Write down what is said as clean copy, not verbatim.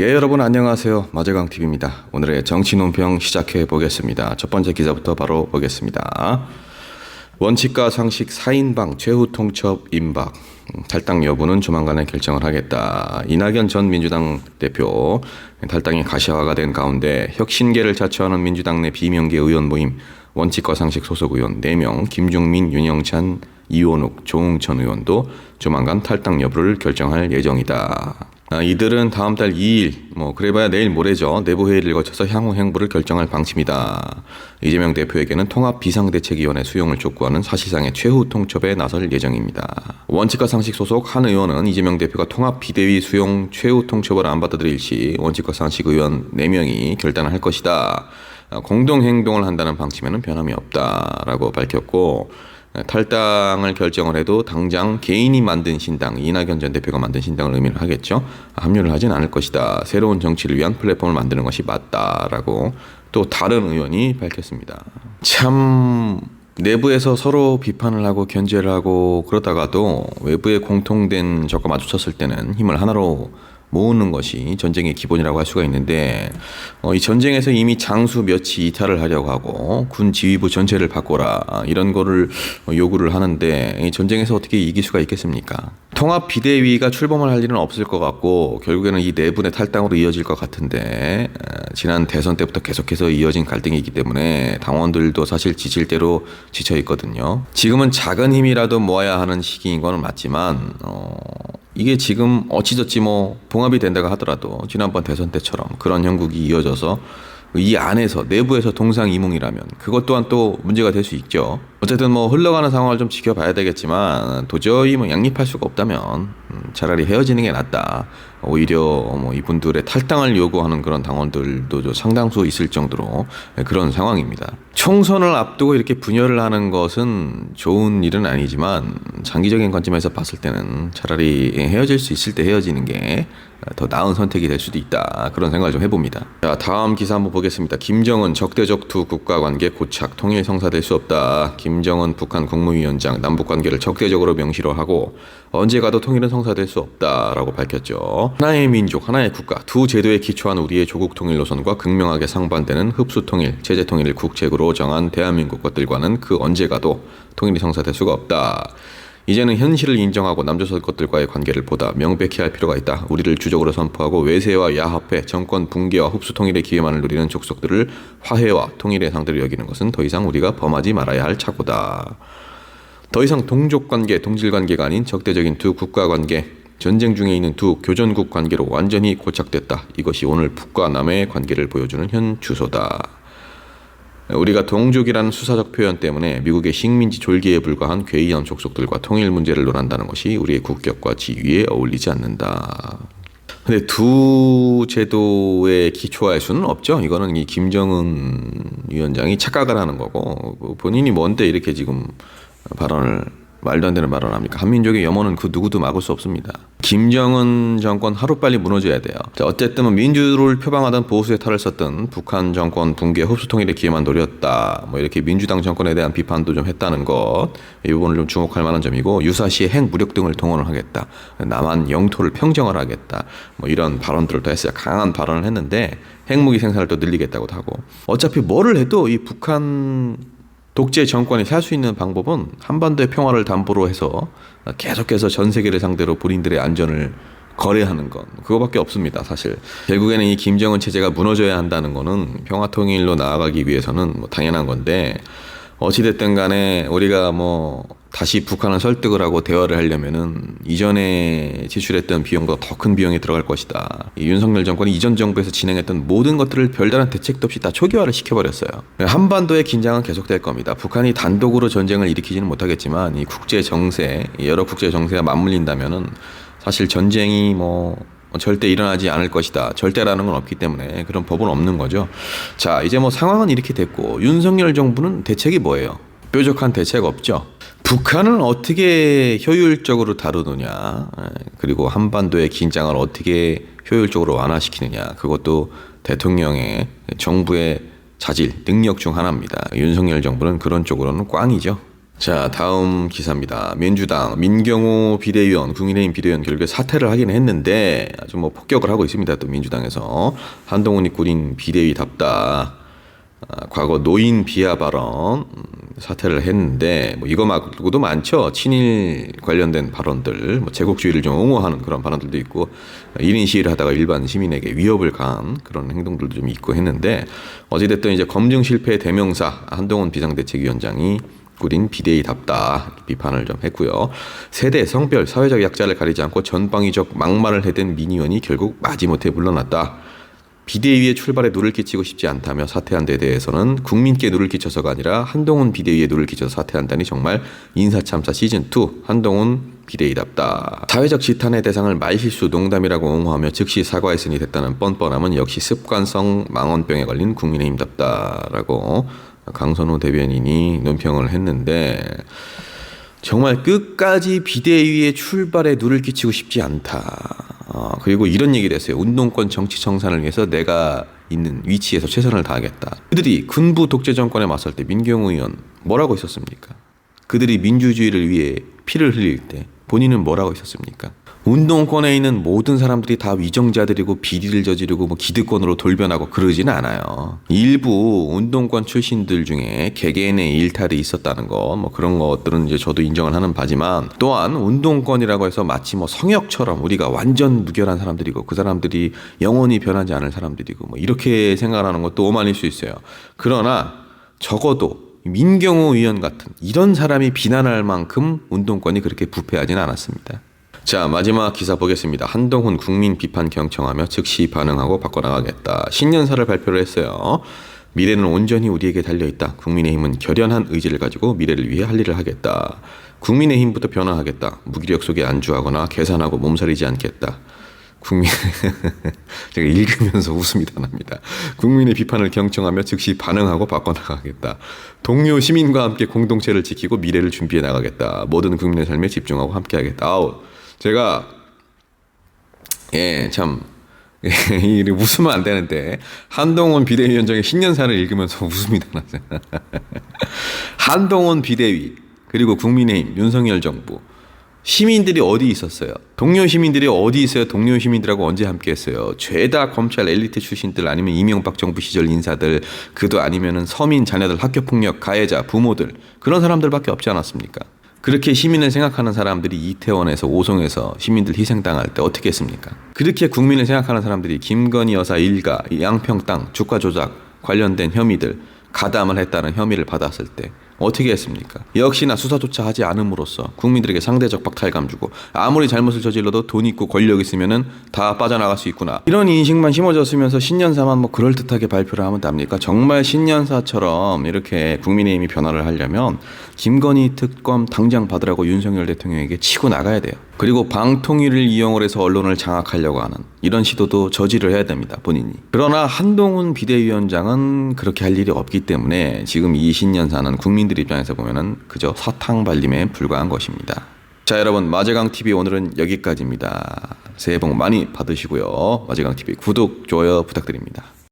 예, 여러분 안녕하세요. 마재강TV입니다. 오늘의 정치 논평 시작해 보겠습니다. 첫 번째 기사부터 바로 보겠습니다. 원칙과 상식 4인방 최후 통첩 임박. 탈당 여부는 조만간에 결정을 하겠다. 이낙연 전 민주당 대표 탈당이 가시화가 된 가운데 혁신계를 자처하는 민주당 내 비명계 의원 모임 원칙과 상식 소속 의원 4명 김중민, 윤영찬, 이원욱, 조응천 의원도 조만간 탈당 여부를 결정할 예정이다. 이들은 다음 달 2일, 그래봐야 내일 모레죠. 내부회의를 거쳐서 향후 행보를 결정할 방침이다. 이재명 대표에게는 통합비상대책위원회 수용을 촉구하는 사실상의 최후 통첩에 나설 예정입니다. 원칙과 상식 소속 한 의원은 이재명 대표가 통합비대위 수용 최후 통첩을 안 받아들일 시 원칙과 상식 의원 4명이 결단을 할 것이다. 공동행동을 한다는 방침에는 변함이 없다라고 밝혔고, 탈당을 결정을 해도 당장 개인이 만든 신당, 이낙연 전 대표가 만든 신당을 의미를 하겠죠. 합류를 하진 않을 것이다. 새로운 정치를 위한 플랫폼을 만드는 것이 맞다라고 또 다른 의원이 밝혔습니다. 참 내부에서 서로 비판을 하고 견제를 하고 그러다가도 외부에 공통된 적과 마주쳤을 때는 힘을 하나로 모으는 것이 전쟁의 기본이라고 할 수가 있는데, 이 전쟁에서 이미 장수 몇이 이탈을 하려고 하고 군 지휘부 전체를 바꿔라 이런 거를 요구를 하는데, 이 전쟁에서 어떻게 이길 수가 있겠습니까? 통합 비대위가 출범을 할 일은 없을 것 같고 결국에는 이 내분의 탈당으로 이어질 것 같은데, 지난 대선 때부터 계속해서 이어진 갈등이기 때문에 당원들도 사실 지칠 대로 지쳐 있거든요. 지금은 작은 힘이라도 모아야 하는 시기인 건 맞지만 이게 지금 어찌저찌 봉합이 된다고 하더라도 지난번 대선 때처럼 그런 형국이 이어져서 이 안에서 내부에서 동상이몽이라면 그것 또한 또 문제가 될 수 있죠. 어쨌든 흘러가는 상황을 좀 지켜봐야 되겠지만 도저히 양립할 수가 없다면 차라리 헤어지는 게 낫다. 오히려 이분들의 탈당을 요구하는 그런 당원들도 상당수 있을 정도로 그런 상황입니다. 총선을 앞두고 이렇게 분열을 하는 것은 좋은 일은 아니지만 장기적인 관점에서 봤을 때는 차라리 헤어질 수 있을 때 헤어지는 게 더 나은 선택이 될 수도 있다. 그런 생각을 좀 해봅니다. 자, 다음 기사 한번 보겠습니다. 김정은 적대적 두 국가 관계 고착 통일 성사될 수 없다. 김정은 북한 국무위원장 남북 관계를 적대적으로 명시로 하고 언제 가도 통일은 성사될 수 없다라고 밝혔죠. 하나의 민족, 하나의 국가, 두 제도에 기초한 우리의 조국 통일 노선과 극명하게 상반되는 흡수 통일, 체제 통일을 국책으로 정한 대한민국 것들과는 그 언제 가도 통일이 성사될 수가 없다. 이제는 현실을 인정하고 남조선 것들과의 관계를 보다 명백히 할 필요가 있다. 우리를 주적으로 선포하고 외세와 야합회, 정권 붕괴와 흡수 통일의 기회만을 누리는 족속들을 화해와 통일의 상대로 여기는 것은 더 이상 우리가 범하지 말아야 할 착오다. 더 이상 동족 관계, 동질 관계가 아닌 적대적인 두 국가 관계, 전쟁 중에 있는 두 교전국 관계로 완전히 고착됐다. 이것이 오늘 북과 남의 관계를 보여주는 현 주소다. 우리가 동족이라는 수사적 표현 때문에 미국의 식민지 졸기에 불과한 괴이한 족속들과 통일 문제를 논한다는 것이 우리의 국격과 지위에 어울리지 않는다. 근데 두 제도에 기초할 수는 없죠. 이거는 이 김정은 위원장이 착각을 하는 거고, 본인이 뭔데 이렇게 지금 말도 안 되는 발언을 합니까? 한민족의 염원은 그 누구도 막을 수 없습니다. 김정은 정권 하루빨리 무너져야 돼요. 자, 어쨌든 민주를 표방하던 보수의 탈을 썼던 북한 정권 붕괴 흡수 통일의 기회만 노렸다. 이렇게 민주당 정권에 대한 비판도 좀 했다는 것, 이 부분을 좀 주목할 만한 점이고, 유사시에 핵 무력 등을 동원을 하겠다. 남한 영토를 평정을 하겠다. 이런 발언들을 또 했어요. 강한 발언을 했는데 핵무기 생산을 또 늘리겠다고도 하고, 어차피 뭐를 해도 이 북한 독재 정권이 살 수 있는 방법은 한반도의 평화를 담보로 해서 계속해서 전 세계를 상대로 본인들의 안전을 거래하는 것, 그거밖에 없습니다. 사실 결국에는 이 김정은 체제가 무너져야 한다는 거는 평화 통일로 나아가기 위해서는 당연한 건데, 어찌됐든 간에 우리가 다시 북한을 설득을 하고 대화를 하려면은 이전에 지출했던 비용보다 더 큰 비용이 들어갈 것이다. 이 윤석열 정권이 이전 정부에서 진행했던 모든 것들을 별다른 대책도 없이 다 초기화를 시켜버렸어요. 한반도의 긴장은 계속될 겁니다. 북한이 단독으로 전쟁을 일으키지는 못하겠지만 이 국제 정세, 여러 국제 정세가 맞물린다면은 사실 전쟁이 절대 일어나지 않을 것이다. 절대라는 건 없기 때문에 그런 법은 없는 거죠. 자, 이제 상황은 이렇게 됐고, 윤석열 정부는 대책이 뭐예요? 뾰족한 대책 없죠. 북한을 어떻게 효율적으로 다루느냐, 그리고 한반도의 긴장을 어떻게 효율적으로 완화시키느냐, 그것도 대통령의 정부의 자질, 능력 중 하나입니다. 윤석열 정부는 그런 쪽으로는 꽝이죠. 자, 다음 기사입니다. 민주당 민경호 비대위원, 국민의힘 비대위원 결국에 사퇴를 하긴 했는데 아주 뭐 폭격을 하고 있습니다. 또 민주당에서 한동훈이 꾸린 비대위답다. 과거 노인 비하 발언 사퇴를 했는데 뭐 이거 말고도 많죠. 친일 관련된 발언들, 뭐 제국주의를 좀 옹호하는 그런 발언들도 있고 1인 시위를 하다가 일반 시민에게 위협을 가한 그런 행동들도 좀 있고 했는데 어찌됐든 이제 검증 실패의 대명사 한동훈 비상대책위원장이 꾸린 비대위답다 비판을 좀 했고요. 세대, 성별, 사회적 약자를 가리지 않고 전방위적 막말을 해댄 민 의원이 결국 마지못해 물러났다. 비대위의 출발에 누를 끼치고 싶지 않다며 사퇴한 데 대해서는 국민께 누를 끼쳐서가 아니라 한동훈 비대위에 누를 끼쳐서 사퇴한다니 정말 인사참사 시즌2 한동훈 비대위답다. 사회적 지탄의 대상을 말실수 농담이라고 옹호하며 즉시 사과했으니 됐다는 뻔뻔함은 역시 습관성 망언병에 걸린 국민의힘답다라고 강선우 대변인이 논평을 했는데 정말 끝까지 비대위의 출발에 누를 끼치고 싶지 않다. 그리고 이런 얘기를 했어요. 운동권 정치 청산을 위해서 내가 있는 위치에서 최선을 다하겠다. 그들이 군부 독재 정권에 맞설 때 민경호 의원 뭐라고 했었습니까? 그들이 민주주의를 위해 피를 흘릴 때 본인은 뭐라고 했었습니까? 운동권에 있는 모든 사람들이 다 위정자들이고 비리를 저지르고 뭐 기득권으로 돌변하고 그러지는 않아요. 일부 운동권 출신들 중에 개개인의 일탈이 있었다는 거, 뭐 그런 것들은 이제 저도 인정을 하는 바지만 또한 운동권이라고 해서 마치 뭐 성역처럼 우리가 완전 무결한 사람들이고 그 사람들이 영원히 변하지 않을 사람들이고 뭐 이렇게 생각하는 것도 오만일 수 있어요. 그러나 적어도 민경호 의원 같은 이런 사람이 비난할 만큼 운동권이 그렇게 부패하지는 않았습니다. 자, 마지막 기사 보겠습니다. 한동훈 국민 비판 경청하며 즉시 반응하고 바꿔나가겠다. 신년사를 발표를 했어요. 미래는 온전히 우리에게 달려있다. 국민의힘은 결연한 의지를 가지고 미래를 위해 할 일을 하겠다. 국민의힘부터 변화하겠다. 무기력 속에 안주하거나 계산하고 몸살이지 않겠다. 제가 읽으면서 웃음이 다 납니다. 국민의 비판을 경청하며 즉시 반응하고 바꿔나가겠다. 동료 시민과 함께 공동체를 지키고 미래를 준비해 나가겠다. 모든 국민의 삶에 집중하고 함께하겠다. 제가 참 웃으면 안 되는데 한동훈 비대위원장의 신년사를 읽으면서 웃음이 나죠. 한동훈 비대위 그리고 국민의힘 윤석열 정부 시민들이 어디 있었어요? 동료 시민들이 어디 있어요? 동료 시민들하고 언제 함께했어요? 죄다 검찰 엘리트 출신들 아니면 이명박 정부 시절 인사들 그도 아니면은 서민 자녀들 학교 폭력 가해자 부모들 그런 사람들밖에 없지 않았습니까? 그렇게 시민을 생각하는 사람들이 이태원에서 오송에서 시민들 희생당할 때 어떻게 했습니까? 그렇게 국민을 생각하는 사람들이 김건희 여사 일가, 양평 땅, 주가 조작 관련된 혐의들 가담을 했다는 혐의를 받았을 때 어떻게 했습니까? 역시나 수사조차 하지 않음으로써 국민들에게 상대적 박탈감 주고 아무리 잘못을 저질러도 돈 있고 권력 있으면은 다 빠져나갈 수 있구나. 이런 인식만 심어졌으면서 신년사만 뭐 그럴듯하게 발표를 하면 답니까? 정말 신년사처럼 이렇게 국민의힘이 변화를 하려면 김건희 특검 당장 받으라고 윤석열 대통령에게 치고 나가야 돼요. 그리고 방통위를 이용을 해서 언론을 장악하려고 하는 이런 시도도 저지를 해야 됩니다. 본인이. 그러나 한동훈 비대위원장은 그렇게 할 일이 없기 때문에 지금 이 신년사는 국민들 입장에서 보면은 그저 사탕 발림에 불과한 것입니다. 자, 여러분 마제강TV 오늘은 여기까지입니다. 새해 복 많이 받으시고요. 마제강TV 구독, 좋아요 부탁드립니다.